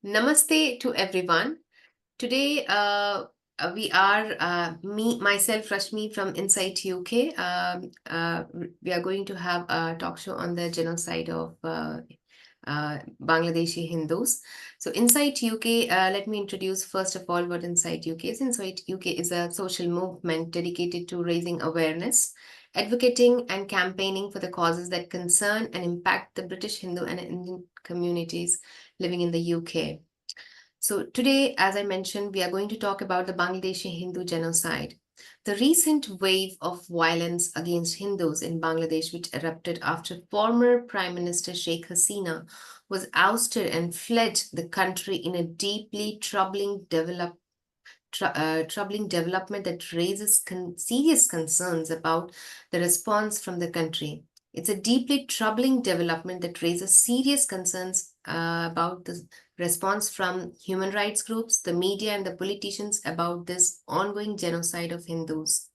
Namaste to everyone. Today, we are myself, Rashmi from Inside UK. We are going to have a talk show on the genocide of Bangladeshi Hindus. So, Inside UK, let me introduce first of all what Inside UK is. Inside UK is a social movement dedicated to raising awareness, advocating, and campaigning for the causes that concern and impact the British Hindu and Indian communities living in the UK. So, today, as I mentioned, we are going to talk about the Bangladeshi Hindu genocide. The recent wave of violence against Hindus in Bangladesh, which erupted after former Prime Minister Sheikh Hasina was ousted and fled the country in a deeply troubling development that raises serious concerns about the response from the country. It's a deeply troubling development that raises serious concerns about the response from human rights groups, the media, and the politicians about this ongoing genocide of Hindus.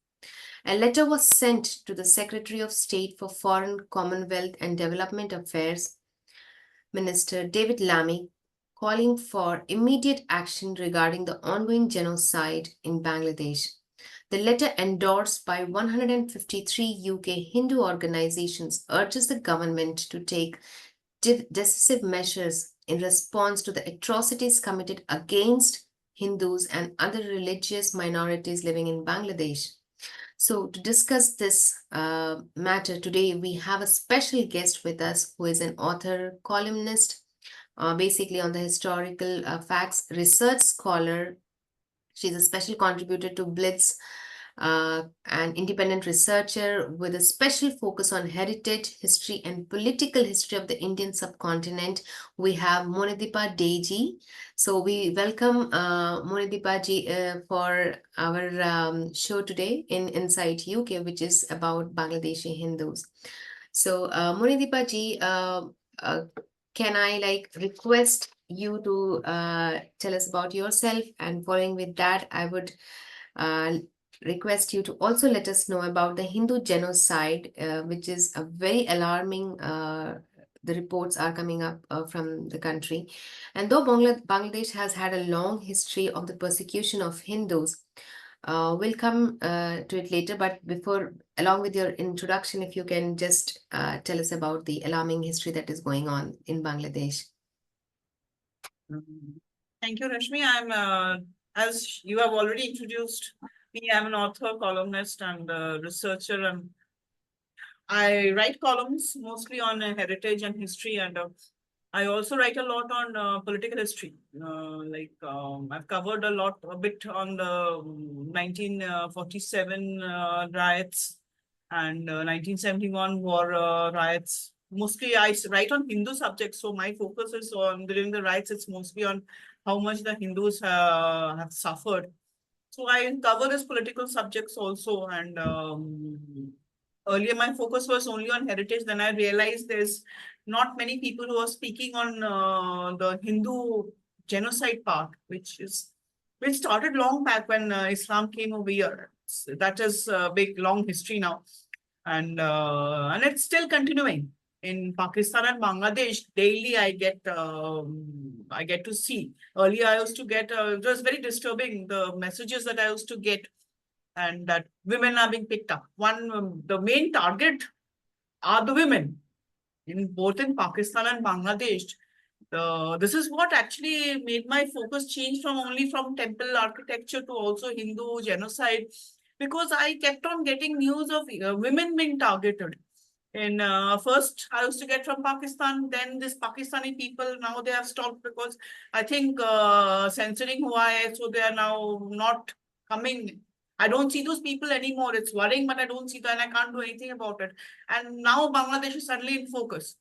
A letter was sent to the Secretary of State for Foreign, Commonwealth, and Development Affairs, Minister David Lammy, calling for immediate action regarding the ongoing genocide in Bangladesh. The letter, endorsed by 153 UK Hindu organizations, urges the government to take decisive measures in response to the atrocities committed against Hindus and other religious minorities living in Bangladesh. So, to discuss this matter today, we have a special guest with us who is an author, columnist, basically on the historical facts, research scholar. She's a special contributor to Blitz, an independent researcher with a special focus on heritage, history, and political history of the Indian subcontinent. We have Monidipa Deji. So we welcome Monidipa ji for our show today in Inside UK, which is about Bangladeshi Hindus. So Monidipa ji, can I request you to tell us about yourself, and following with that, I would uh, request you to also let us know about the Hindu genocide, which is a very alarming. The reports are coming up from the country. And though Bangladesh has had a long history of the persecution of Hindus, we'll come to it later. But before, along with your introduction, if you can just tell us about the alarming history that is going on in Bangladesh. Thank you, Rashmi. As you have already introduced me, I'm an author, columnist, and researcher, and I write columns mostly on heritage and history, and I also write a lot on political history. I've covered a bit on the 1947 riots and 1971 war riots. Mostly I write on Hindu subjects, so my focus is on during the riots. It's mostly on how much the Hindus have suffered. So I cover these political subjects also, and earlier my focus was only on heritage. Then I realized there's not many people who are speaking on the Hindu genocide part, which started long back when Islam came over here. That is a big long history now, and it's still continuing in Pakistan and Bangladesh. Daily I get to see. Earlier I used to get it was very disturbing, the messages that I used to get, and that women are being picked up. The main target are the women in both in Pakistan and Bangladesh. This is what actually made my focus change from only from temple architecture to also Hindu genocide, because I kept on getting news of women being targeted. And first, I used to get from Pakistan. Then this Pakistani people, now they have stopped because I think censoring Huawei, so they are now not coming. I don't see those people anymore. It's worrying, but I don't see that, and I can't do anything about it. And now Bangladesh is suddenly in focus.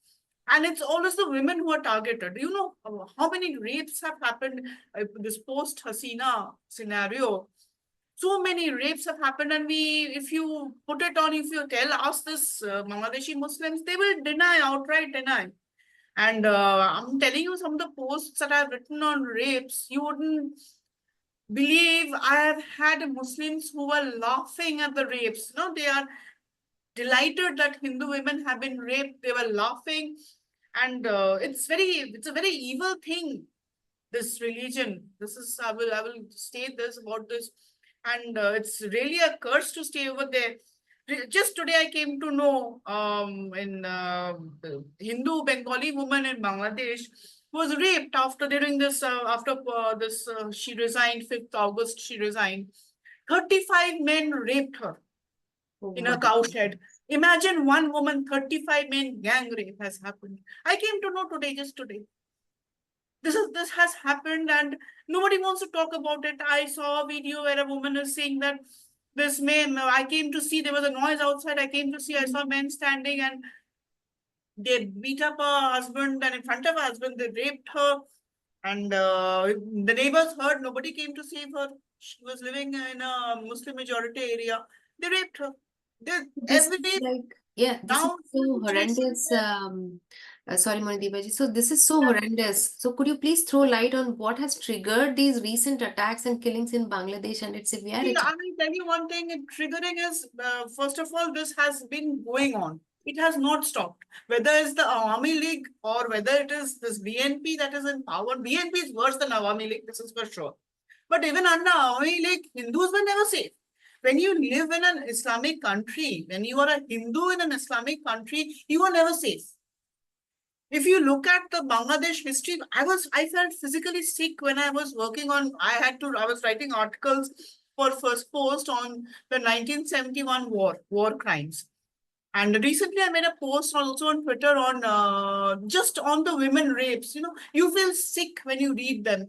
And it's always the women who are targeted. Do you know how many rapes have happened this post Hasina scenario? So many rapes have happened, and if you put it on, if you ask this Bangladeshi Muslims, they will deny, outright deny. And I'm telling you, some of the posts that I've written on rapes, you wouldn't believe. I have had Muslims who were laughing at the rapes. No, they are delighted that Hindu women have been raped. They were laughing, and it's a very evil thing. this religion. This is, I will state this about this, and it's really a curse to stay over there. Just today, I came to know in the Hindu Bengali woman in Bangladesh was raped after during this after this she resigned 5th August. She resigned. 35 men raped her Oh in my a cow God. shed. Imagine one woman, 35 men gang rape has happened. I came to know today, just today. This has happened and nobody wants to talk about it. I saw a video where a woman is saying that this man, I came to see, there was a noise outside. I came to see, I saw men standing and they beat up her husband, and in front of her husband, they raped her. And the neighbors heard, nobody came to save her. She was living in a Muslim majority area. They raped her. They, This every is like, yeah, this is now so chasing horrendous. her. Sorry, Monidipa ji. So this is so horrendous. So could you please throw light on what has triggered these recent attacks and killings in Bangladesh and its See, severity? I will tell you one thing, triggering is, first of all, this has been going on. It has not stopped. Whether it's the Awami League or whether it is this BNP that is in power, BNP is worse than Awami League, this is for sure. But even under Awami League, Hindus were never safe. When you live in an Islamic country, when you are a Hindu in an Islamic country, you are never safe. If you look at the Bangladesh history, I felt physically sick when I was working on, I was writing articles for First Post on the 1971 war crimes. And recently I made a post also on Twitter on just on the women rapes. You know, you feel sick when you read them.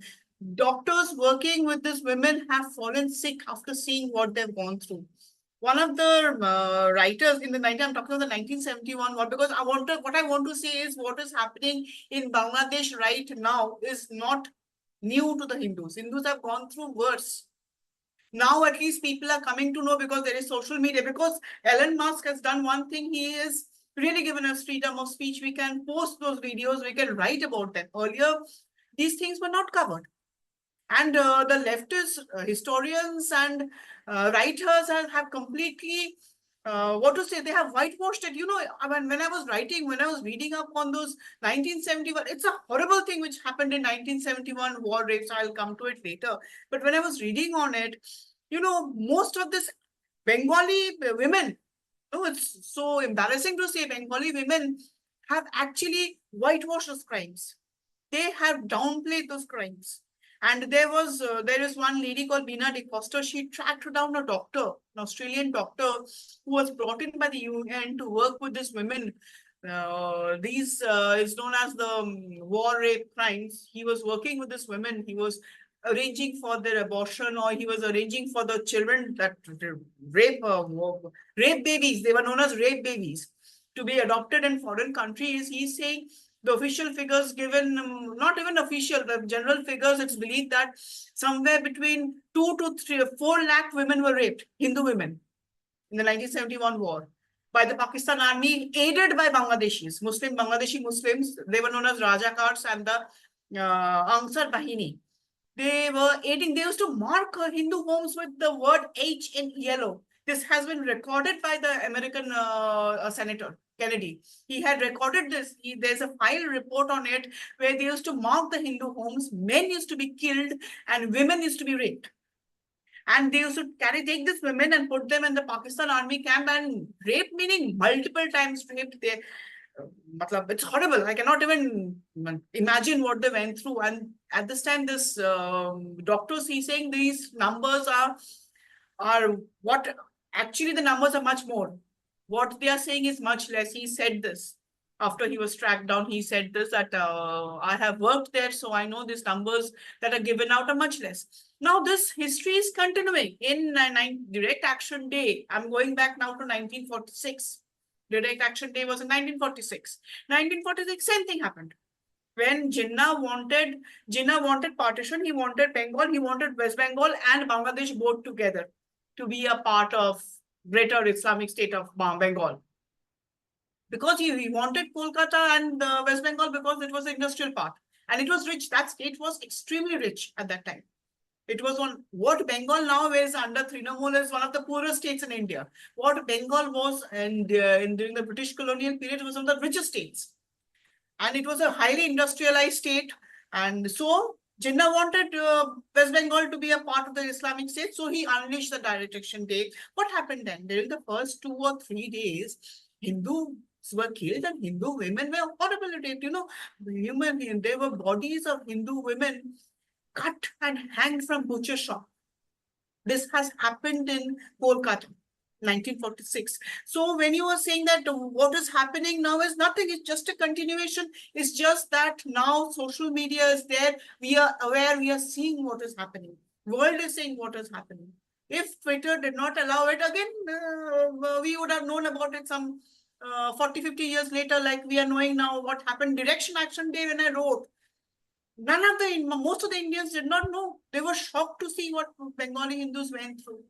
Doctors working with these women have fallen sick after seeing what they've gone through. One of the writers in the 19, I'm talking about the 1971 war, because what I want to say is what is happening in Bangladesh right now is not new to the Hindus. Hindus have gone through worse. Now at least people are coming to know because there is social media. Because Elon Musk has done one thing, he is really given us freedom of speech. We can post those videos, we can write about them. Earlier, these things were not covered. And the leftist historians and writers have completely, what to say, they have whitewashed it. You know, when I was writing, when I was reading up on those 1971, it's a horrible thing which happened in 1971 war rapes. I'll come to it later. But when I was reading on it, you know, most of this Bengali women, oh, it's so embarrassing to say, Bengali women have actually whitewashed those crimes. They have downplayed those crimes. And there is one lady called Bina de Costa. She tracked down a doctor, an Australian doctor, who was brought in by the UN to work with these women. These is known as the war rape crimes. He was working with these women. He was arranging for their abortion, or he was arranging for the children that rape rape babies. They were known as rape babies to be adopted in foreign countries. He's saying the official figures given, not even official, the general figures, it's believed that somewhere between 2 to 3 or 4 lakh women were raped, Hindu women, in the 1971 war by the Pakistan army, aided by Bangladeshis, Bangladeshi Muslims. They were known as Rajakars and the Ansar Bahini. They were aiding, they used to mark Hindu homes with the word H in yellow. This has been recorded by the American Senator Kennedy. He had recorded this. There's a file report on it where they used to mark the Hindu homes. Men used to be killed and women used to be raped. And they used to take these women and put them in the Pakistan army camp and rape, meaning multiple times raped. It's horrible. I cannot even imagine what they went through. And at this time, this doctors, he's saying these numbers are what actually the numbers are much more. What they are saying is much less. He said this after he was tracked down. He said this that I have worked there, so I know these numbers that are given out are much less. Now this history is continuing in Direct Action Day. I'm going back now to 1946. Direct Action Day was in 1946. 1946, same thing happened. When Jinnah wanted partition, he wanted Bengal, he wanted West Bengal and Bangladesh both together to be a part of greater Islamic state of Bengal. Because he wanted Kolkata and West Bengal because it was the industrial part. And it was rich. That state was extremely rich at that time. It was on what Bengal now is under Trinamool is one of the poorest states in India. What Bengal was during the British colonial period was one of the richest states. And it was a highly industrialized state. And so Jinnah wanted West Bengal to be a part of the Islamic State, so he unleashed the direct action day. What happened then? During the first 2 or 3 days, Hindus were killed and Hindu women were horribly raped. There were bodies of Hindu women cut and hanged from butcher shop. This has happened in Kolkata, 1946. So when you are saying that what is happening now is nothing, it's just a continuation. It's just that now social media is there. We are aware, we are seeing what is happening. World is saying what is happening. If Twitter did not allow it again, we would have known about it some 40, 50 years later, like we are knowing now what happened. Direction Action Day, when I wrote, most of the Indians did not know. They were shocked to see what Bengali Hindus went through.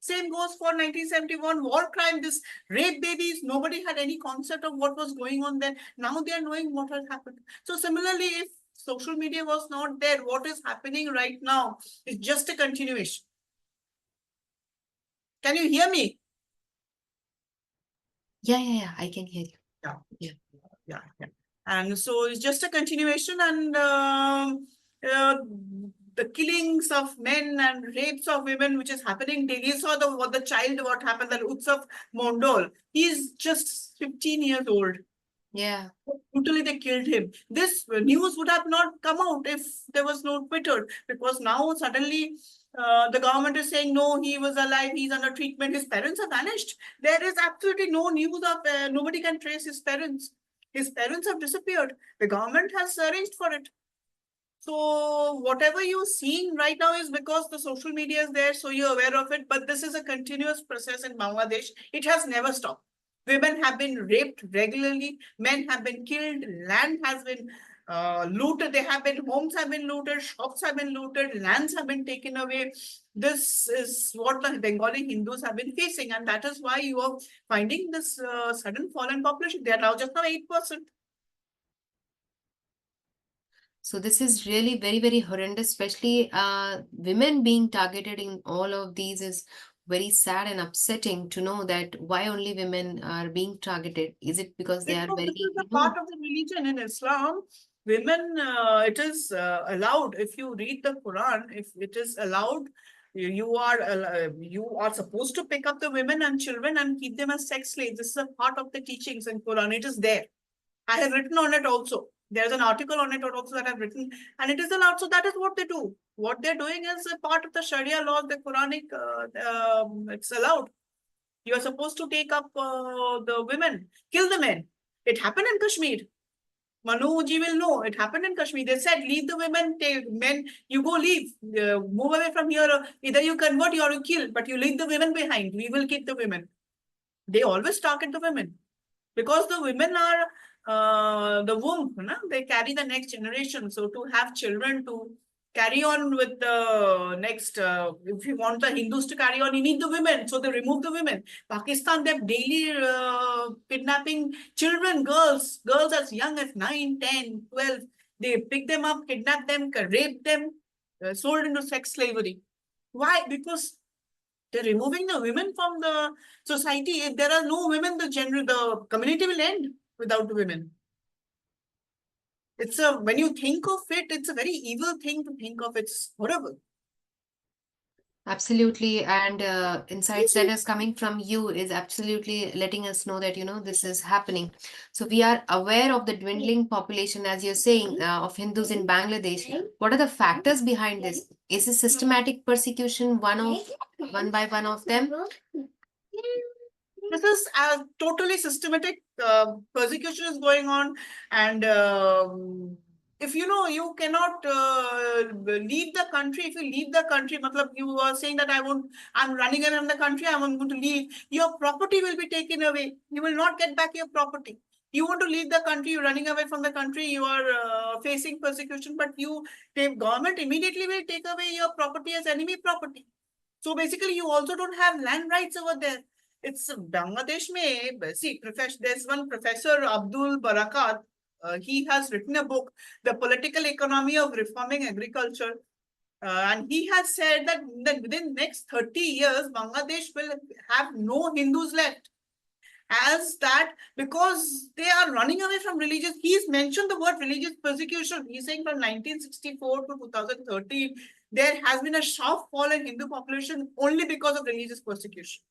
Same goes for 1971 war crime, this rape babies. Nobody had any concept of what was going on then. Now they are knowing what has happened. So similarly, if social media was not there, what is happening right now is just a continuation. Can you hear me? Yeah, I can hear you. Yeah. And so it's just a continuation, and the killings of men and rapes of women, which is happening daily. You saw what happened, the Utsav Mondol. He's just 15 years old. Yeah. Brutally, they killed him. This news would have not come out if there was no Twitter, because now suddenly the government is saying, no, he was alive, he's under treatment, his parents have vanished. There is absolutely no news of, nobody can trace his parents. His parents have disappeared. The government has arranged for it. So whatever you're seeing right now is because the social media is there, so you're aware of it. But this is a continuous process in Bangladesh. It has never stopped. Women have been raped regularly. Men have been killed. Land has been looted. Homes have been looted. Shops have been looted. Lands have been taken away. This is what the Bengali Hindus have been facing. And that is why you are finding this sudden fall in population. They are now just now 8%. So this is really very, very horrendous, especially women being targeted in all of these is very sad and upsetting to know that why only women are being targeted. Is it because they are Because very, this is a part of the religion in Islam. Women, it is allowed. If you read the Quran, if it is allowed, you are supposed to pick up the women and children and keep them as sex slaves. This is a part of the teachings in Quran. It is there. I have written on it also. There's an article on it also that I've written, and it is allowed. So that is what they do. What they're doing is a part of the Sharia laws, the Quranic. It's allowed. You are supposed to take up the women, kill the men. It happened in Kashmir. Manuji will know. It happened in Kashmir. They said, leave the women, take men, you go leave, move away from here. Either you convert or you kill, but you leave the women behind. We will keep the women. They always target the women because the women are the womb. They carry the next generation. So to have children, to carry on with the next, if you want the Hindus to carry on, you need the women. So they remove the women. Pakistan, they're daily kidnapping children, girls as young as 9, 10, 12. They pick them up, kidnap them, rape them, sold into sex slavery. Why? Because they're removing the women from the society. If there are no women, the community will end without the women. When you think of it, it's a very evil thing to think of. It's horrible. Absolutely. And insights that is coming from you is absolutely letting us know that, this is happening. So we are aware of the dwindling population, as you're saying, of Hindus in Bangladesh. What are the factors behind this? Is this systematic persecution one by one of them? This is totally systematic persecution is going on, and if you cannot leave the country. If you leave the country, you are saying that I'm running away from the country, I'm going to leave. Your property will be taken away. You will not get back your property. You want to leave the country, you're running away from the country, you are facing persecution, but government immediately will take away your property as enemy property. So basically, you also don't have land rights over there. It's Bangladesh see, there's one professor, Abdul Barakat, he has written a book, The Political Economy of Reforming Agriculture. And he has said that within next 30 years, Bangladesh will have no Hindus left. as that because they are running away from religious. He's mentioned the word religious persecution. He's saying from 1964 to 2013, there has been a sharp fall in Hindu population only because of religious persecution.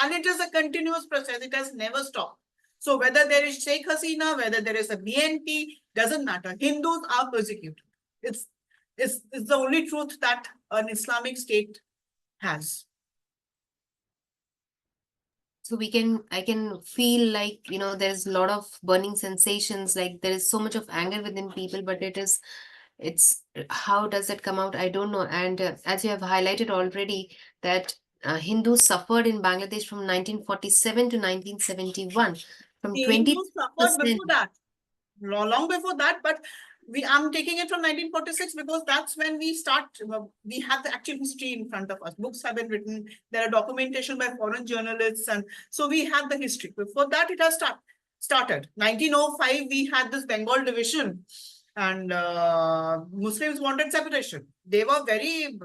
And it is a continuous process. It has never stopped. So whether there is Sheikh Hasina, whether there is a BNP, doesn't matter. Hindus are persecuted. It's, it's the only truth that an Islamic state has. So I can feel like, there's a lot of burning sensations, like there is so much of anger within people, but it's how does it come out? I don't know. And as you have highlighted already, that Hindus suffered in Bangladesh from 1947 to 1971, from The 20%. Hindus suffered before that, long before that, but I'm taking it from 1946 because that's when we start. We have the actual history in front of us. Books have been written. There are documentation by foreign journalists, and so we have the history. Before that, it has started. 1905, we had this Bengal division, and Muslims wanted separation. They were very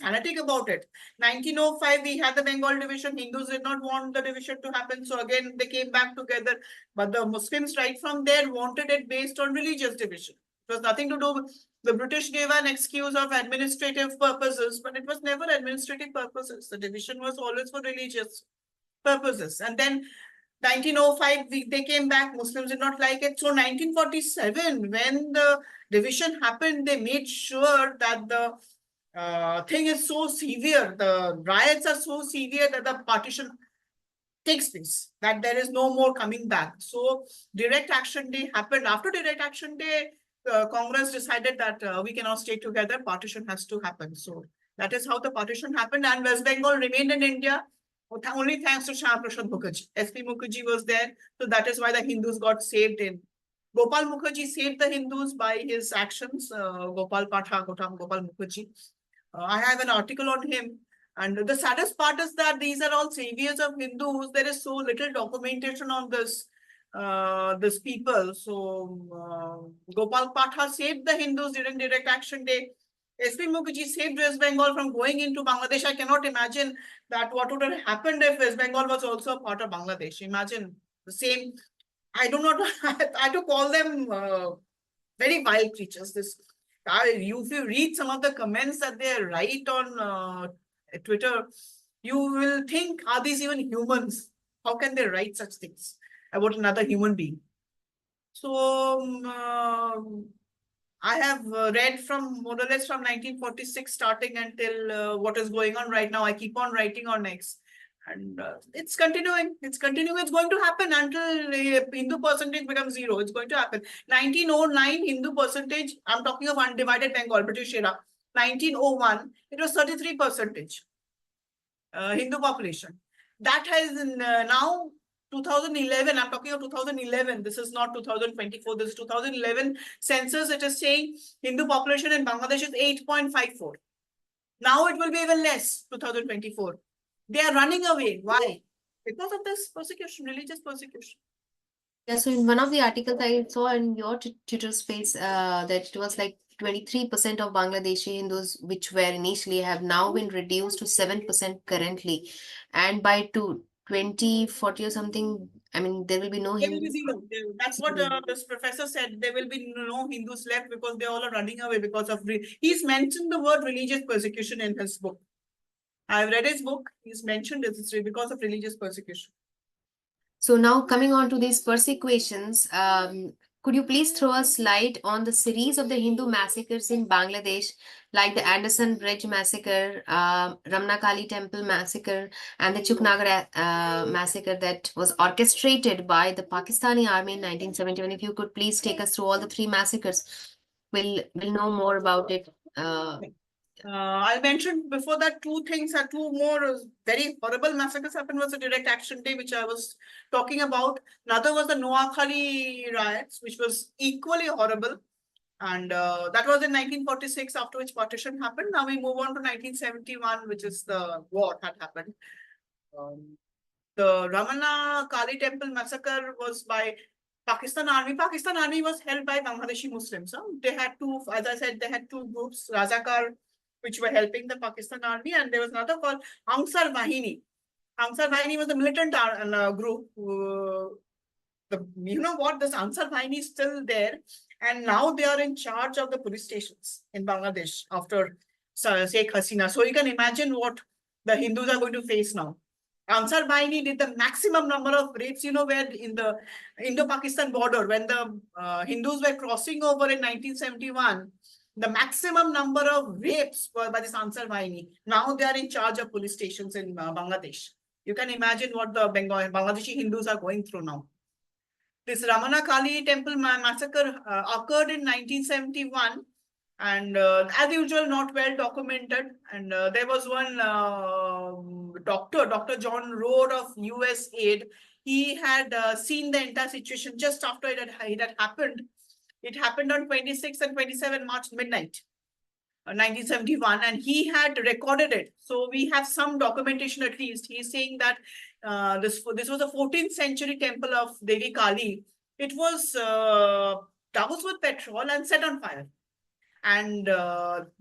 fanatic about it. 1905, we had the Bengal division. Hindus did not want the division to happen, so again they came back together. But the Muslims, right from there, wanted it based on religious division. It was nothing to do with the British gave an excuse of administrative purposes, but it was never administrative purposes. The division was always for religious purposes. And then 1905, they came back. Muslims did not like it. So 1947, when the division happened, they made sure that the thing is so severe, the riots are so severe that the partition takes place, that there is no more coming back. So direct action day happened. After direct action day, Congress decided that we cannot stay together, partition has to happen. So that is how the partition happened, and West Bengal remained in India only thanks to Shah Prasad Mukherjee. SP Mukherjee was there, so that is why the Hindus got saved in. Gopal Mukherjee saved the Hindus by his actions. Gopal Patha, Gopal Mukherjee. I have an article on him. And the saddest part is that these are all saviors of Hindus. There is so little documentation on this people. So Gopal Patha saved the Hindus during direct action day. SP Mukherjee saved West Bengal from going into Bangladesh. I cannot imagine that what would have happened if West Bengal was also a part of Bangladesh. Imagine the same. I do not. I have to call them very wild creatures. If you read some of the comments that they write on Twitter, you will think, are these even humans? How can they write such things about another human being? So I have read from more or less from 1946 starting until what is going on right now. I keep on writing on X. And it's continuing. It's continuing. It's going to happen until Hindu percentage becomes zero. It's going to happen. 1909 Hindu percentage. I'm talking of undivided Bengal, British era. 1901, it was 33 percentage Hindu population. That has now 2011. I'm talking of 2011. This is not 2024. This is 2011 census. It is saying Hindu population in Bangladesh is 8.54. Now it will be even less. 2024. They are running away. Why? Because of this persecution, religious persecution. Yeah, so in one of the articles I saw in your Twitter space, that it was like 23% of Bangladeshi Hindus, which were initially, have now been reduced to 7% currently. And by 2040 or something, I mean, there will be no There will be Hindus. zero. That's what this professor said. There will be no Hindus left because they all are running away because of. He's mentioned the word religious persecution in his book. I've read his book. He's mentioned it's because of religious persecution. So now coming on to these persecutions, could you please throw us light on the series of the Hindu massacres in Bangladesh, like the Anderson Bridge massacre, Ramnakali Temple massacre, and the Chuknagar massacre that was orchestrated by the Pakistani army in 1971? If you could please take us through all the three massacres, we'll know more about it. I mentioned before that two more very horrible massacres happened was the direct action day, which I was talking about. Another was the Noakhali riots, which was equally horrible. And that was in 1946, after which partition happened. Now we move on to 1971, which is the war had happened. The Ramana Kali Temple massacre was by Pakistan Army. Pakistan Army was held by Bangladeshi Muslims. They had two, as I said, they had two groups, Razakar, which were helping the Pakistan Army, and there was another called Ansar Bahini. Ansar Baini was a militant group. You know what? This Ansar Baini is still there, and now they are in charge of the police stations in Bangladesh after Sheikh Hasina. So you can imagine what the Hindus are going to face now. Ansar Baini did the maximum number of rapes, you know, where in the Indo-Pakistan border, when the Hindus were crossing over in 1971, the maximum number of rapes were by this Ansar Baini. Now they are in charge of police stations in Bangladesh. You can imagine what the Bangladeshi Hindus are going through now. This Ramana Kali temple massacre occurred in 1971, and as usual, not well documented. And there was one doctor, Dr. John Road of US Aid. He had seen the entire situation just after it had happened. It happened on 26 and 27 March midnight. 1971, and he had recorded it. So we have some documentation at least. He's saying that this was a 14th century temple of Devi Kali. It was doused with petrol and set on fire. And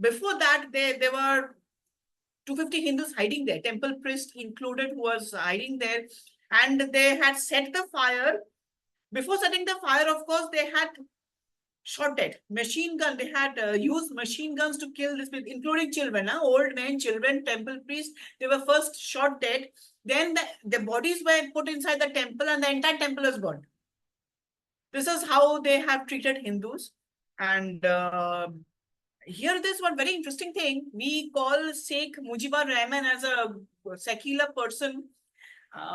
before that, there were 250 Hindus hiding there, temple priest included, who was hiding there. And they had set the fire. Before setting the fire, of course, they had shot dead. Machine gun, they had used machine guns to kill this people, including children, old men, children, temple priests. They were first shot dead. Then the bodies were put inside the temple and the entire temple was burned. This is how they have treated Hindus. And here there's one very interesting thing. We call Sheikh Mujibur Rahman as a secular person.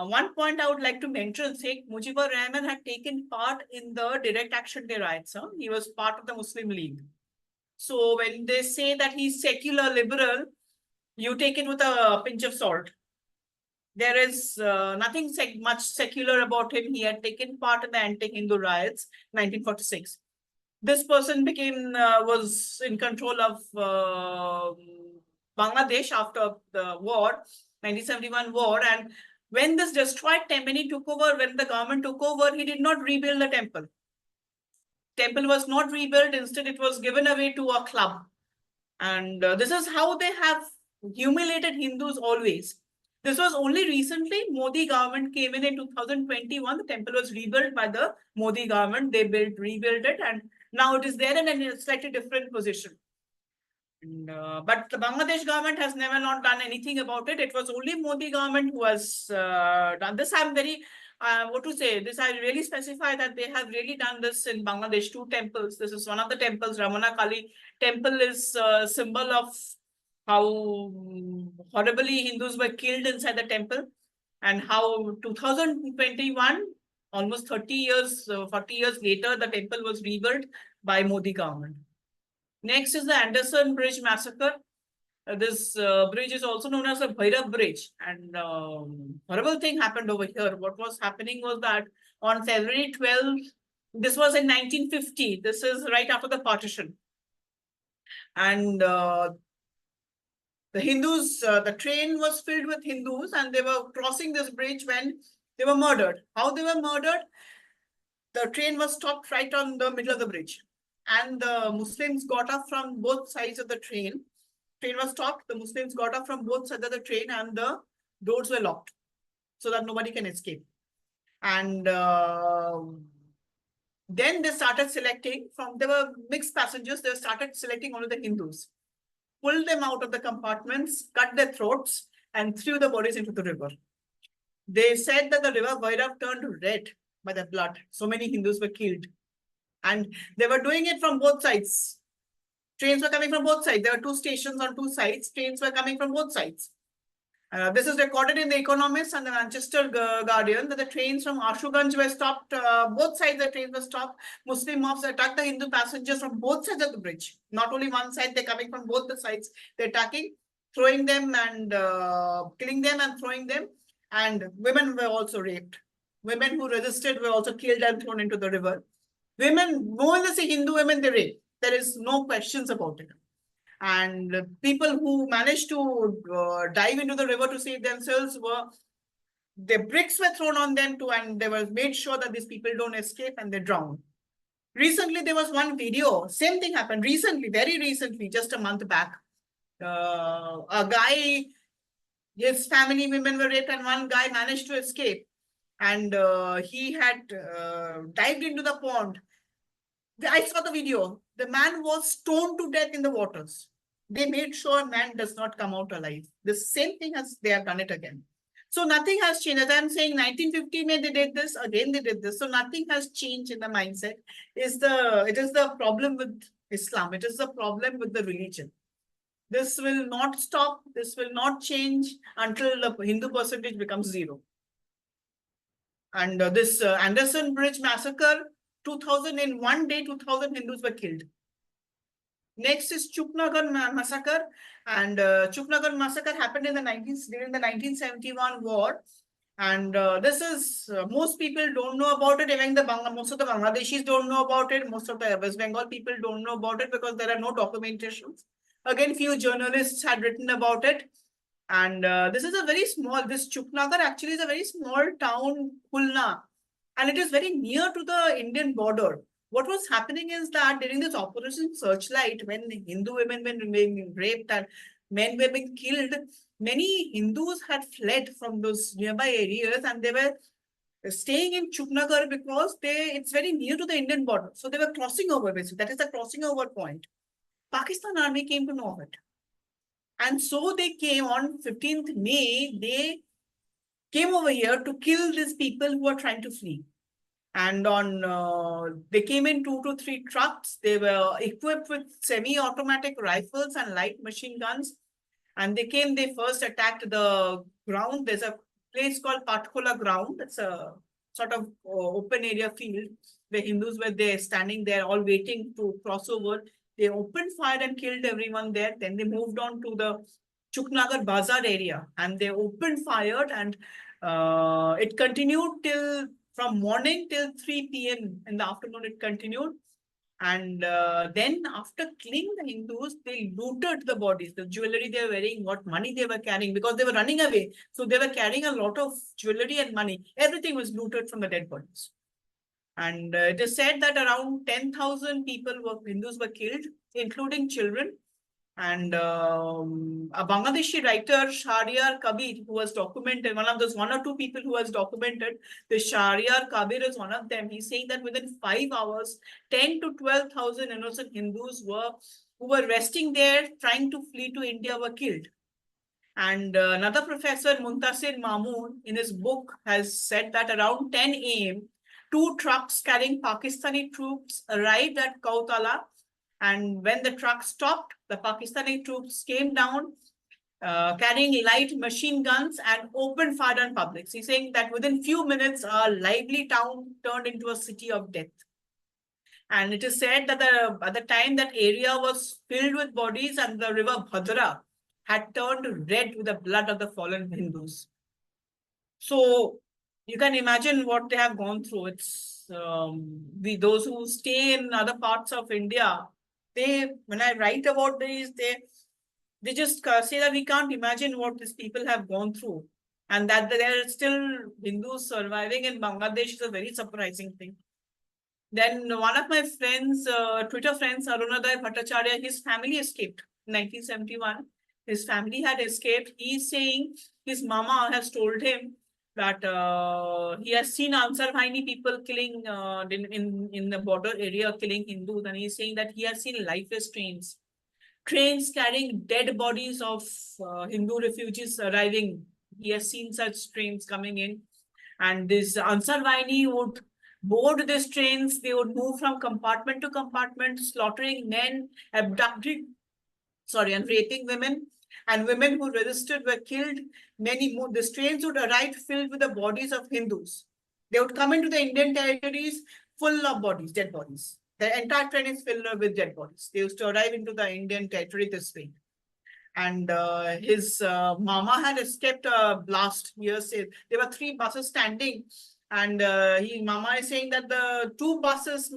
One point I would like to mention, Sheikh Mujibur Rahman had taken part in the direct action day riots. He was part of the Muslim League. So when they say that he's secular liberal, you take it with a pinch of salt. There is nothing much secular about him. He had taken part in the anti-Hindu riots, 1946. This person was in control of Bangladesh after the war, 1971 war, and when this destroyed temple, took over, when the government took over, he did not rebuild the temple. Temple was not rebuilt. Instead, it was given away to a club. And this is how they have humiliated Hindus always. This was only recently. Modi government came in 2021. The temple was rebuilt by the Modi government. They rebuilt it, and now it is there in a slightly different position. And, but the Bangladesh government has never not done anything about it. It was only Modi government who has done this. I'm very, what to say, this I really specify that they have really done this in Bangladesh, 2 temples. This is one of the temples. Ramana Kali temple is a symbol of how horribly Hindus were killed inside the temple, and how 2021, almost 30 years, 40 years later, the temple was rebuilt by Modi government. Next is the Anderson Bridge massacre. This bridge is also known as the Bhairav Bridge. And horrible thing happened over here. What was happening was that on February 12th, this was in 1950. This is right after the partition. And the Hindus, the train was filled with Hindus, and they were crossing this bridge when they were murdered. How they were murdered? The train was stopped right on the middle of the bridge. And the Muslims got up from both sides of the train. Train was stopped. The Muslims got up from both sides of the train, and the doors were locked so that nobody can escape. And then they started selecting from, there were mixed passengers. They started selecting only the Hindus, pulled them out of the compartments, cut their throats, and threw the bodies into the river. They said that the river Bhairav turned red by the blood. So many Hindus were killed. And they were doing it from both sides. Trains were coming from both sides. There were 2 stations on 2 sides. Trains were coming from both sides. This is recorded in The Economist and the Manchester Guardian, that the trains from Ashuganj were stopped. Both sides of the trains were stopped. Muslim mobs attacked the Hindu passengers from both sides of the bridge. Not only one side, they're coming from both the sides. They're attacking, throwing them, and killing them and throwing them. And women were also raped. Women who resisted were also killed and thrown into the river. Women, no one will say Hindu women, they rape. There is no questions about it. And people who managed to dive into the river to save themselves the bricks were thrown on them too, and they were made sure that these people don't escape, and they drowned. Recently, there was one video. Same thing happened recently, very recently, just a month back. A guy, his family women were raped, and one guy managed to escape. And he had dived into the pond. I saw the video. The man was stoned to death in the waters. They made sure man does not come out alive. The same thing as they have done it again. So nothing has changed. As I'm saying, 1950 they did this, again they did this. So nothing has changed in the mindset. It is the problem with Islam. It is the problem with the religion. This will not stop. This will not change until the Hindu percentage becomes zero. And this Anderson Bridge massacre, 2000, in one day, 2000 Hindus were killed. Next is Chupnagar massacre, and Chupnagar massacre happened in the during the 1971 war. And this is most people don't know about it. Even most of the Bangladeshis don't know about it. Most of the West Bengal people don't know about it because there are no documentations. Again, few journalists had written about it. And this is a very small. This Chupnagar actually is a very small town, Khulna, and it is very near to the Indian border. What was happening is that during this Operation Searchlight, when Hindu women were being raped and men were being killed, many Hindus had fled from those nearby areas and they were staying in Chupnagar because it's very near to the Indian border. So they were crossing over, basically. That is the crossing over point. Pakistan army came to know of it. And so they came on 15th May, they came over here to kill these people who were trying to flee. And they came in 2 to 3 trucks. They were equipped with semi-automatic rifles and light machine guns. And they first attacked the ground. There's a place called Patkola ground. It's a sort of open area field where Hindus were there, standing there, all waiting to cross over. They opened fire and killed everyone there. Then they moved on to the Chuknagar Bazaar area and they opened fire, and it continued from morning till 3 p.m. in the afternoon. It continued. And then after killing the Hindus, they looted the bodies, the jewelry they were wearing, what money they were carrying, because they were running away. So they were carrying a lot of jewelry and money. Everything was looted from the dead bodies. And it is said that around 10,000 Hindus were killed, including children. And a Bangladeshi writer, Shahryar Kabir, who was documented, one of those 1 or 2 people who has documented, the Shahryar Kabir is one of them. He's saying that within 5 hours, 10 to 12,000 innocent Hindus who were resting there trying to flee to India were killed. And another professor, Muntasir Mamoon, in his book has said that around 10 a.m., 2 trucks carrying Pakistani troops arrived at Kautala. And when the truck stopped, the Pakistani troops came down carrying light machine guns and opened fire on public. He's saying that within few minutes, a lively town turned into a city of death. And it is said that at the time that area was filled with bodies and the river Bhadra had turned red with the blood of the fallen Hindus. So you can imagine what they have gone through. It's those who stay in other parts of India, when I write about these, they just say that we can't imagine what these people have gone through, and that there are still Hindus surviving in Bangladesh is a very surprising thing. Then one of my friends, Twitter friends, Arunadai Bhattacharya, his family escaped in 1971. His family had escaped. He's saying his mama has told him that he has seen Ansar Baini people killing in the border area, killing Hindus. And he's saying that he has seen lifeless trains carrying dead bodies of Hindu refugees arriving. He has seen such trains coming in. And this Ansar Baini would board these trains. They would move from compartment to compartment, slaughtering men, and raping women. And women who resisted were killed. Many more. These trains would arrive filled with the bodies of Hindus. They would come into the Indian territories full of bodies, dead bodies. The entire train is filled with dead bodies. They used to arrive into the Indian territory this way. And his mama had escaped a blast. There were 3 buses standing. And mama is saying that the 2 buses,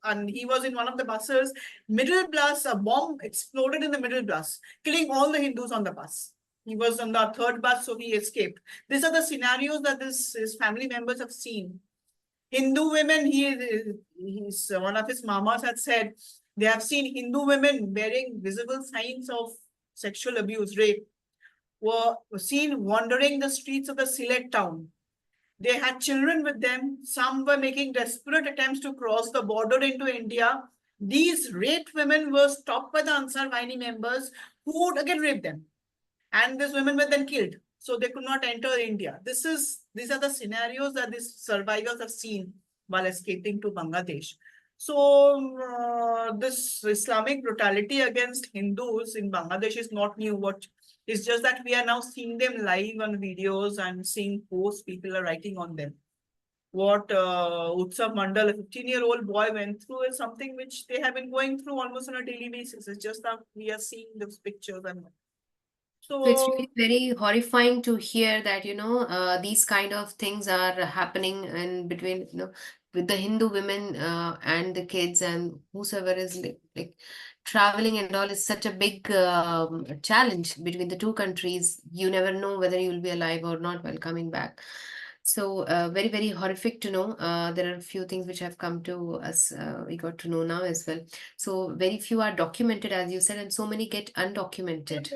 and he was in one of the buses, middle bus, a bomb exploded in the middle bus, killing all the Hindus on the bus. He was on the 3rd bus, so he escaped. These are the scenarios that his family members have seen. Hindu women, one of his mamas had said, they have seen Hindu women bearing visible signs of sexual abuse, rape. were seen wandering the streets of the Sylhet town. They had children with them. Some were making desperate attempts to cross the border into India. These raped women were stopped by the Ansar Baini members who would again rape them. And these women were then killed. So they could not enter India. These are the scenarios that these survivors have seen while escaping to Bangladesh. So this Islamic brutality against Hindus in Bangladesh is not new. What it's just that we are now seeing them live on videos and seeing posts people are writing on them. What Utsav Mandal, a 15-year-old boy, went through is something which they have been going through almost on a daily basis. It's just that we are seeing those pictures and So it's so really very horrifying to hear that, these kind of things are happening in between, with the Hindu women and the kids and whosoever is like traveling and all is such a big challenge between the two countries. You never know whether you'll be alive or not while coming back. So very, very horrific to know. There are a few things which have come to us, we got to know now as well. So very few are documented, as you said, and so many get undocumented.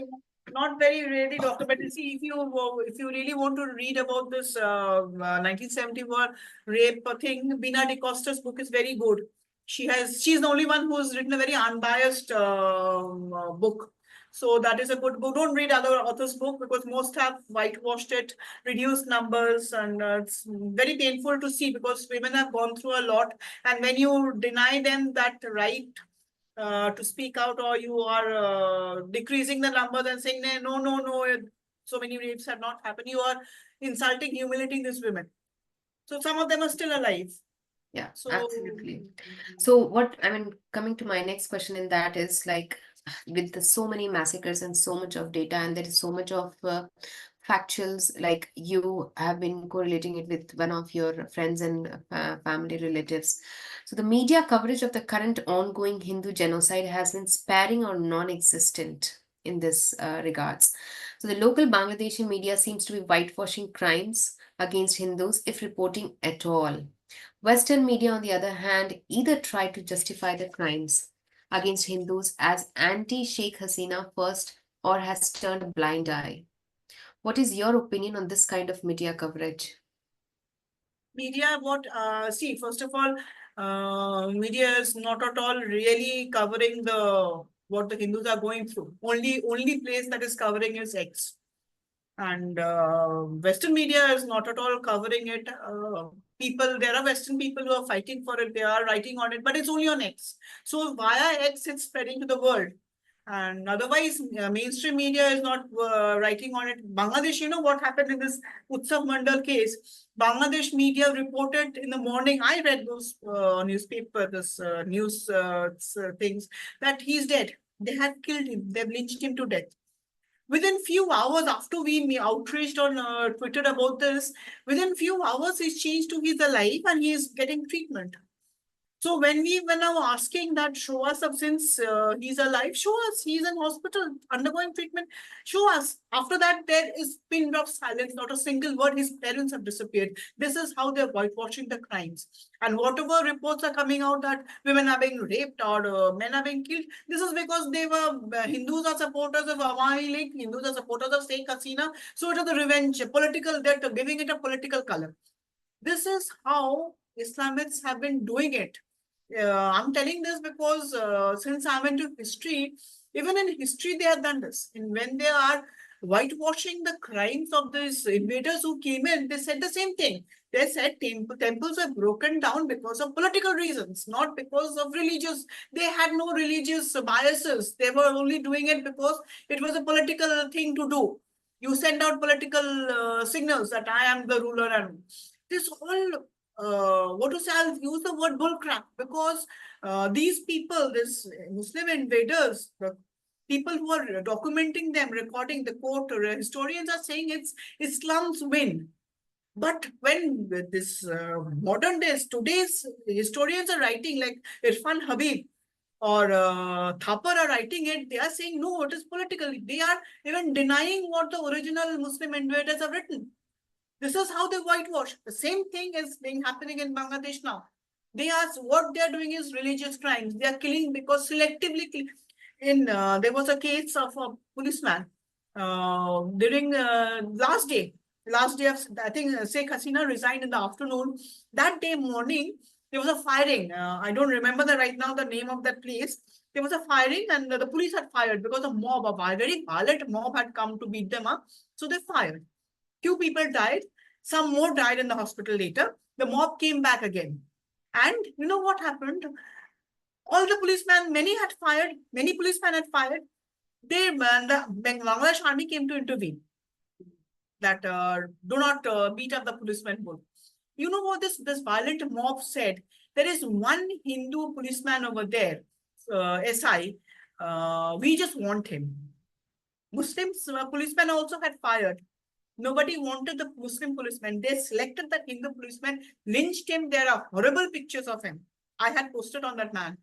not very really documented. See, if you really want to read about this 1971 rape thing, Bina De Costa's book is very good. She's the only one who's written a very unbiased book. So that is a good book. Don't read other authors' book because most have whitewashed it, reduced numbers, and it's very painful to see because women have gone through a lot. And when you deny them that right to speak out, or you are decreasing the numbers and saying, no, no, no, so many rapes have not happened, you are insulting, humiliating these women. So some of them are still alive. Yeah, So absolutely. So what, I mean, coming to my next question in that is like with so many massacres and so much of data and there is so much of factuals, like you have been correlating it with one of your friends and family relatives. So the media coverage of the current ongoing Hindu genocide has been sparing or non-existent in this regards. So the local Bangladeshi media seems to be whitewashing crimes against Hindus if reporting at all. Western media, on the other hand, either try to justify the crimes against Hindus as anti Sheikh Hasina first or has turned a blind eye. What is your opinion on this kind of media coverage? media, see, first of all, media is not at all really covering the what the Hindus are going through. Only place that is covering is X. And Western media is not at all covering it. There are Western people who are fighting for it. They are writing on it, but it's only on X. So via X, it's spreading to the world. And otherwise, mainstream media is not writing on it. Bangladesh, you know what happened in this Utsav Mandal case? Bangladesh media reported in the morning. I read those newspaper, this news things that he's dead. They had killed him. They've lynched him to death. Within few hours after we outraged on Twitter about this, within few hours he's changed to he's alive and he's getting treatment. So when we were now asking that, show us up since he's alive, show us he's in hospital undergoing treatment, show us. After that, there is pin drop silence, not a single word. His parents have disappeared. This is how they're whitewashing the crimes. And whatever reports are coming out that women are being raped or men are being killed, this is because they were Hindus are supporters of Awami League, Hindus are supporters of Sheikh Hasina. So it is the revenge, political, they're giving it a political color. This is how Islamists have been doing it. I'm telling this because since I'm into history, even in history, they have done this. And when they are whitewashing the crimes of these invaders who came in, they said the same thing. They said temples were broken down because of political reasons, not because of religious. They had no religious biases. They were only doing it because it was a political thing to do. You send out political signals that I am the ruler, and this all what to say, I'll use the word bullcrap because these people, this Muslim invaders, the people who are documenting them, recording the court, historians are saying it's Islam's win. But when this modern days, today's historians are writing like Irfan Habib or Thapar are writing it, they are saying no, it is political. They are even denying what the original Muslim invaders have written. This is how they whitewash. The same thing is being happening in Bangladesh now. What they are doing is religious crimes. They are killing because selectively. There was a case of a policeman. during last day of, I think Sheikh Hasina resigned in the afternoon. That day morning, there was a firing. I don't remember right now the name of that place. There was a firing, and the police had fired because a very violent mob had come to beat them up. So they fired. Few people died. Some more died in the hospital later. The mob came back again. And you know what happened? All the policemen, many policemen had fired. The Bangladesh army came to intervene that do not beat up the policemen more. You know what this violent mob said? There is one Hindu policeman over there, SI. We just want him. Muslims policemen also had fired. Nobody wanted the Muslim policeman. They selected the Hindu policeman, lynched him. There are horrible pictures of him. I had posted on that man.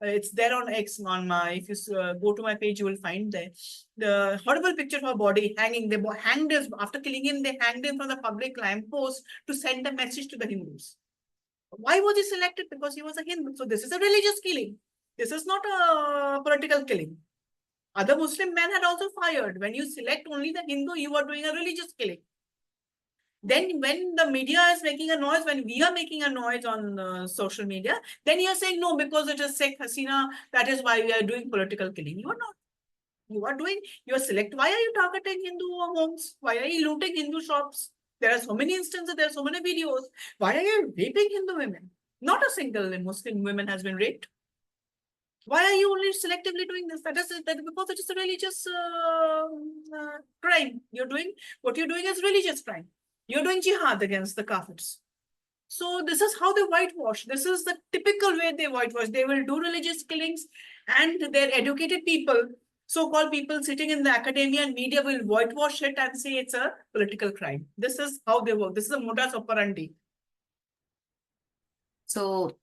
It's there on X on my. If you go to my page, you will find there the horrible picture of a body hanging. They hanged him after killing him. They hanged him from the public lamppost to send a message to the Hindus. Why was he selected? Because he was a Hindu. So this is a religious killing. This is not a political killing. Other Muslim men had also fired. When you select only the Hindu, you are doing a religious killing. Then when the media is making a noise, when we are making a noise on social media, then you are saying, no, because it is Sheikh Hasina, that is why we are doing political killing. You are not. You are select. Why are you targeting Hindu homes? Why are you looting Hindu shops? There are so many instances, there are so many videos. Why are you raping Hindu women? Not a single Muslim woman has been raped. Why are you only selectively doing this? That because it is a religious crime. What you're doing is religious crime. You're doing jihad against the Kafirs. So this is how they whitewash. This is the typical way they whitewash. They will do religious killings, and their educated people, so-called people sitting in the academia and media, will whitewash it and say it's a political crime. This is how they work. This is a modus operandi. So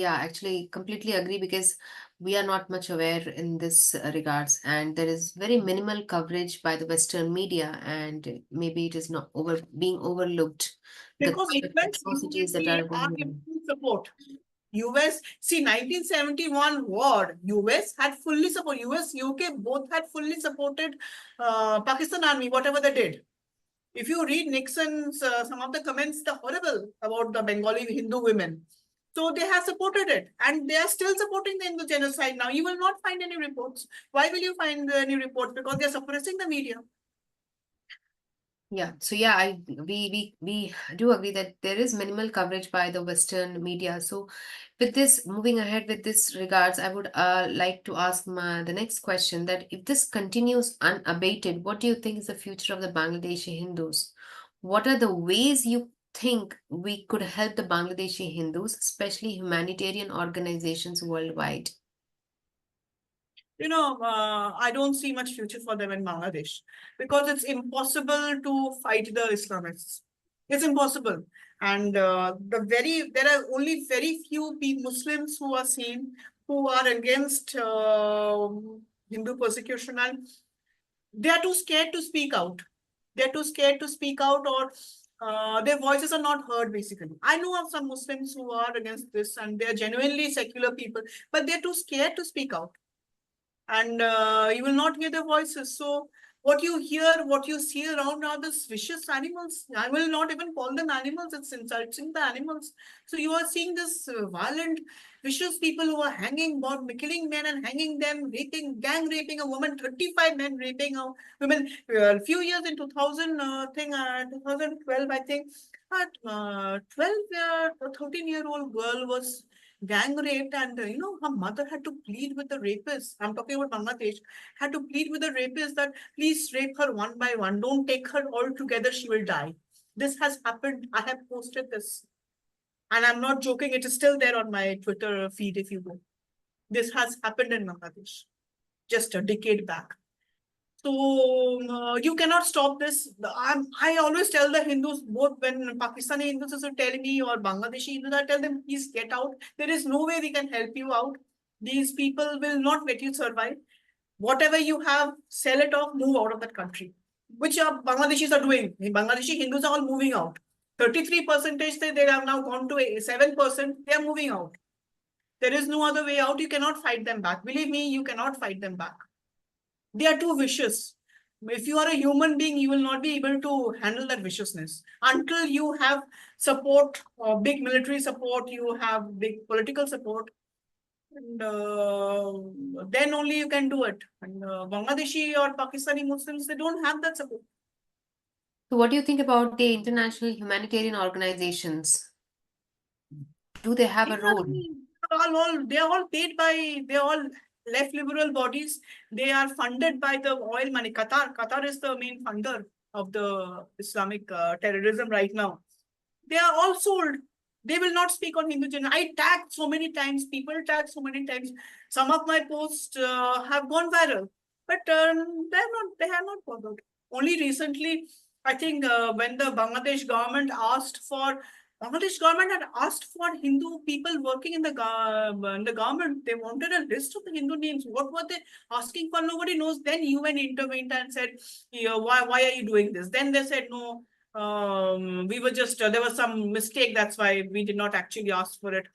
actually completely agree, because we are not much aware in this regards, and there is very minimal coverage by the Western media, and maybe it is not being overlooked. Because The atrocities that are are going in on. full support. US, see, 1971 war, US had fully supported, US, UK both had fully supported Pakistan army, whatever they did. If you read Nixon's, some of the comments, they're horrible about the Bengali Hindu women. So they have supported it, and they are still supporting the Hindu genocide now. You will not find any reports. Why will you find any reports? Because they are suppressing the media. Yeah, so yeah, we do agree that there is minimal coverage by the Western media. So with this, moving ahead with this regards, I would like to ask the next question, that if this continues unabated, what do you think is the future of the Bangladeshi Hindus? What are the ways you think we could help the Bangladeshi Hindus, especially humanitarian organizations worldwide? I don't see much future for them in Bangladesh, because it's impossible to fight the Islamists. It's impossible. And there are only very few Muslims who are seen, who are against Hindu persecution, and they are too scared to speak out. They're too scared to speak out, or their voices are not heard, basically. I know of some Muslims who are against this, and they're genuinely secular people, but they're too scared to speak out, and you will not hear their voices. So what you hear, what you see around are these vicious animals. I will not even call them animals. It's insulting the animals. So you are seeing this violent, vicious people who are killing men and hanging them, gang raping a woman, 35 men raping a woman. A few years in 2012, I think, 13-year-old girl was gang raped, and her mother had to plead with the rapist. I'm talking about Bangladesh. Had to plead with the rapist that please rape her one by one. Don't take her all together. She will die. This has happened. I have posted this, and I'm not joking. It is still there on my Twitter feed. If you go, this has happened in Bangladesh just a decade back. So you cannot stop this. I always tell the Hindus, both when Pakistani Hindus are telling me or Bangladeshi Hindus, I tell them, please get out. There is no way we can help you out. These people will not let you survive. Whatever you have, sell it off, move out of that country, which Bangladeshis are doing. Bangladeshi Hindus are all moving out. 33% they have now gone to 7%. They are moving out. There is no other way out. You cannot fight them back. Believe me, you cannot fight them back. They are too vicious. If you are a human being, you will not be able to handle that viciousness until you have support, big military support, you have big political support, and then only you can do it. And Bangladeshi or Pakistani Muslims, they don't have that support. So what do you think about the international humanitarian organizations? Do they have a role? They are all paid by, they are all left liberal bodies. They are funded by the oil money. Qatar is the main funder of the Islamic terrorism right now. They are all sold. They will not speak on Hindu gender. I tagged so many times, people tagged so many times. Some of my posts have gone viral, but they have not bothered. Only recently, I think when the Bangladesh government had asked for Hindu people working in the government. They wanted a list of the Hindu names. What were they asking for? Nobody knows. Then UN intervened and said, yeah, why are you doing this? Then they said, no, we were just, there was some mistake. That's why we did not actually ask for it.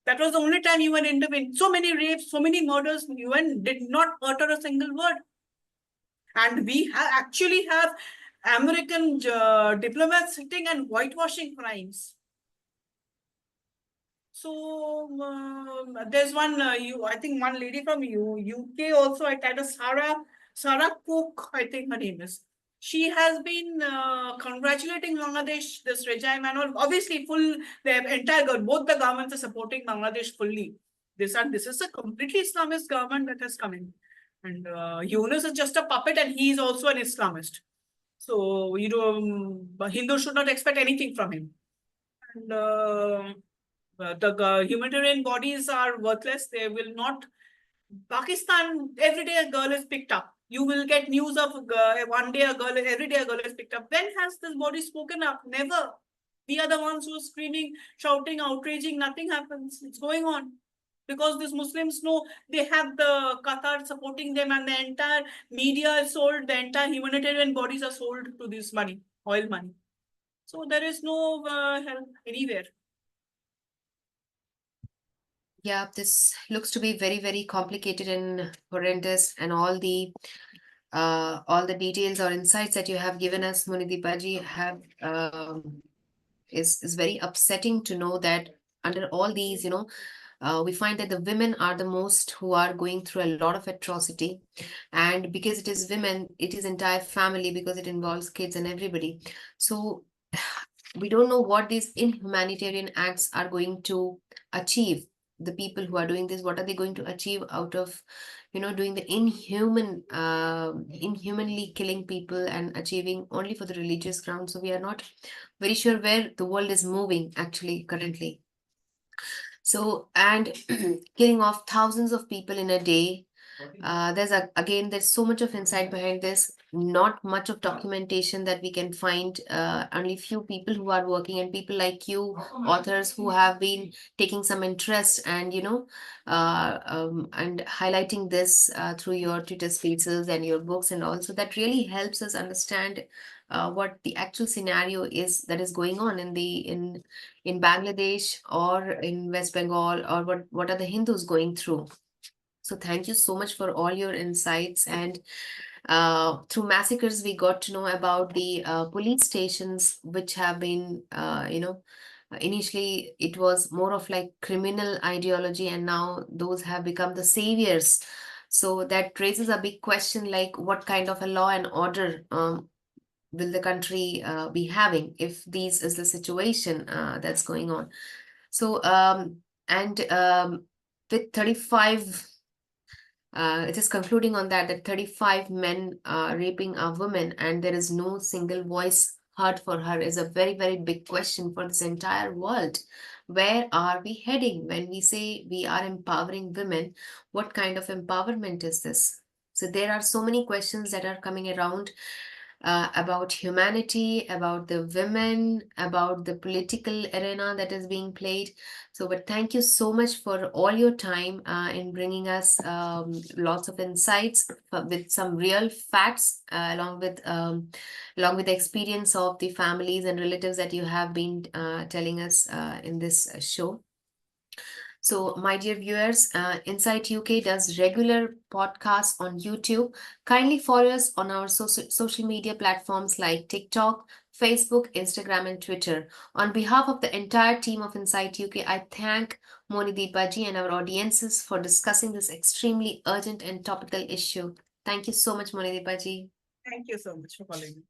That was the only time UN intervened. So many rapes, so many murders, UN did not utter a single word. And we actually have American diplomats sitting and whitewashing crimes. So there's one, I think one lady from UK also. I had a Sarah Cook, I think her name is. She has been congratulating Bangladesh, this regime, and all. Obviously, the entire both the governments are supporting Bangladesh fully. This is a completely Islamist government that has come in, and Yunus is just a puppet, and he is also an Islamist. So Hindus should not expect anything from him. And the humanitarian bodies are worthless. They will not. Pakistan, every day a girl is picked up. You will get news of one day a girl, every day a girl is picked up. When has this body spoken up? Never. We are the ones who are screaming, shouting, outraging. Nothing happens. It's going on. Because these Muslims know they have the Qatar supporting them, and the entire media is sold, the entire humanitarian bodies are sold to this money, oil money. So there is no help anywhere. Yeah, this looks to be very, very complicated and horrendous, and all the details or insights that you have given us, Monidipa ji, have is very upsetting to know that under all these, we find that the women are the most who are going through a lot of atrocity, and because it is women, it is entire family because it involves kids and everybody. So we don't know what these inhumanitarian acts are going to achieve. The people who are doing this, what are they going to achieve out of doing the inhumanly killing people and achieving only for the religious grounds? So we are not very sure where the world is moving actually currently. So, and killing off thousands of people in a day. There's so much of insight behind this. Not much of documentation that we can find. Only few people who are working, and people like you, authors who have been taking some interest and and highlighting this through your Twitter spaces and your books, and also that really helps us understand what the actual scenario is that is going on in Bangladesh or in West Bengal, or what are the Hindus going through. So thank you so much for all your insights. And through massacres, we got to know about the police stations, which have been, initially it was more of like criminal ideology, and now those have become the saviors. So that raises a big question, like what kind of a law and order will the country be having if these is the situation that's going on? So and with 35 it is concluding on that 35 men raping a woman and there is no single voice heard for her is a very, very big question for this entire world. Where are we heading when we say we are empowering women? What kind of empowerment is this? So there are so many questions that are coming around about humanity, about the women, about the political arena that is being played. So, but thank you so much for all your time in bringing us lots of insights with some real facts, along with the experience of the families and relatives that you have been telling us in this show. So, my dear viewers, Insight UK does regular podcasts on YouTube. Kindly follow us on our social media platforms like TikTok, Facebook, Instagram, and Twitter. On behalf of the entire team of Insight UK, I thank Monidipa ji and our audiences for discussing this extremely urgent and topical issue. Thank you so much, Monidipa ji. Thank you so much for calling me.